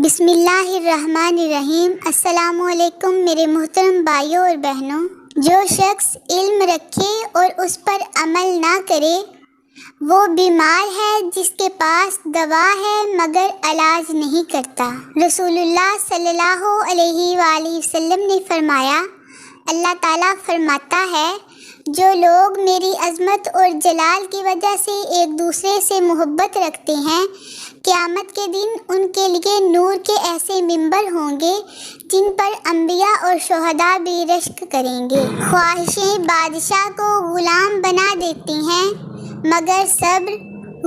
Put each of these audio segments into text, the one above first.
بسم اللہ الرحمن الرحیم۔ السلام علیکم میرے محترم بھائیوں اور بہنوں۔ جو شخص علم رکھے اور اس پر عمل نہ کرے وہ بیمار ہے جس کے پاس دوا ہے مگر علاج نہیں کرتا۔ رسول اللہ صلی اللہ علیہ وآلہ وسلم نے فرمایا، اللہ تعالیٰ فرماتا ہے جو لوگ میری عظمت اور جلال کی وجہ سے ایک دوسرے سے محبت رکھتے ہیں، قیامت کے دن ان کے لیے نور کے ایسے ممبر ہوں گے جن پر انبیاء اور شہداء بھی رشک کریں گے۔ خواہشیں بادشاہ کو غلام بنا دیتی ہیں مگر صبر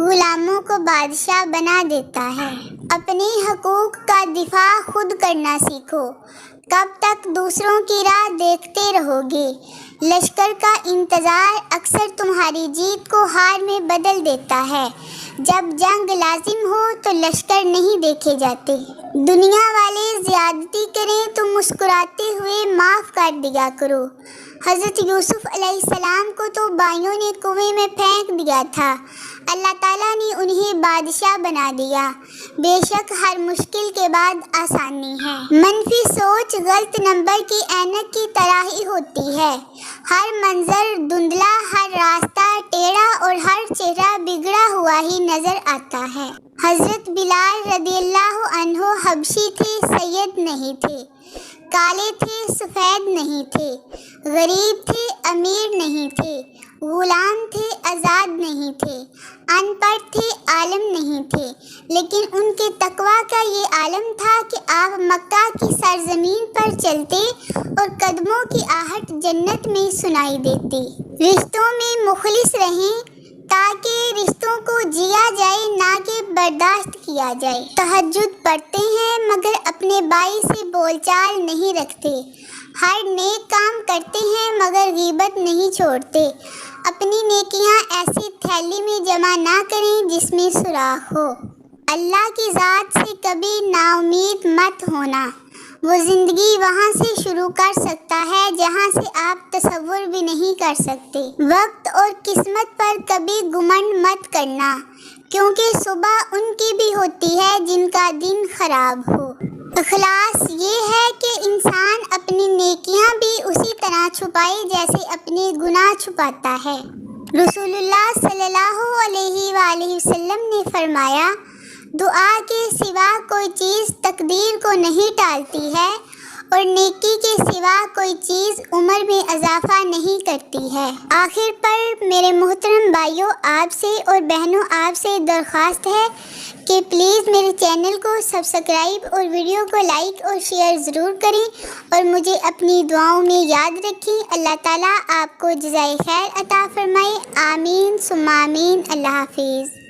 غلاموں کو بادشاہ بنا دیتا ہے۔ اپنے حقوق کا دفاع خود کرنا سیکھو، کب تک دوسروں کی راہ دیکھتے رہو گے؟ لشکر کا انتظار اکثر تمہاری جیت کو ہار میں بدل دیتا ہے۔ جب جنگ لازم ہو تو لشکر نہیں دیکھے جاتے۔ دنیا والے زیادتی کریں تو مسکراتے ہوئے معاف کر دیا کرو۔ حضرت یوسف علیہ السلام کو تو بھائیوں نے کنویں میں پھینک دیا تھا، اللہ تعالیٰ نے انہیں بادشاہ بنا دیا۔ بے شک ہر مشکل کے بعد آسانی ہے۔ منفی سوچ غلط نمبر کی اینک کی طرح ہی ہوتی ہے، ہر منظر دھندلا، ہر راستہ ٹیڑھا اور ہر چہرہ بگڑا ہوا ہی نظر آتا ہے۔ حضرت بلال رضی اللہ عنہ حبشی تھے، سید نہیں تھے، کالے تھے، سفید نہیں تھے، غریب تھے، امیر نہیں تھے، غلام تھے، آزاد نہیں تھے، ان پڑھ تھے، عالم نہیں تھے، لیکن ان کے تقویٰ کا یہ عالم تھا کہ آپ مکہ کی سرزمین پر چلتے اور قدموں کی آہٹ جنت میں سنائی دیتی۔ رشتوں میں مخلص رہیں تاکہ رشتوں کو جیا جائے نہ کہ برداشت کیا جائے۔ تہجد پڑھتے ہیں مگر اپنے بھائی سے بول چال نہیں رکھتے، ہر نیک کام کرتے ہیں مگر غیبت نہیں چھوڑتے۔ اپنی نیکیاں ایسی تھیلی میں جمع نہ کریں جس میں سوراخ ہو۔ اللہ کی ذات سے کبھی نا امید مت ہونا، وہ زندگی وہاں سے شروع کر سکتا ہے جہاں سے آپ تصور بھی نہیں کر سکتے۔ وقت اور قسمت پر کبھی گھمنڈ مت کرنا، کیونکہ صبح ان کی بھی ہوتی ہے جن کا دن خراب ہو۔ اخلاص یہ ہے کہ انسان اپنی نیکیاں بھی اسی طرح چھپائے جیسے اپنے گناہ چھپاتا ہے۔ رسول اللہ صلی اللہ علیہ وآلہ وسلم نے فرمایا، دعا کے سوا کوئی چیز تقدیر کو نہیں ٹالتی ہے اور نیکی کے سوا کوئی چیز عمر میں اضافہ نہیں کرتی ہے۔ آخر پر میرے محترم بھائیوں آپ سے اور بہنوں آپ سے درخواست ہے کہ پلیز میرے چینل کو سبسکرائب اور ویڈیو کو لائک اور شیئر ضرور کریں اور مجھے اپنی دعاؤں میں یاد رکھیں۔ اللہ تعالیٰ آپ کو جزائے خیر عطا فرمائے۔ آمین ثم آمین۔ اللہ حافظ۔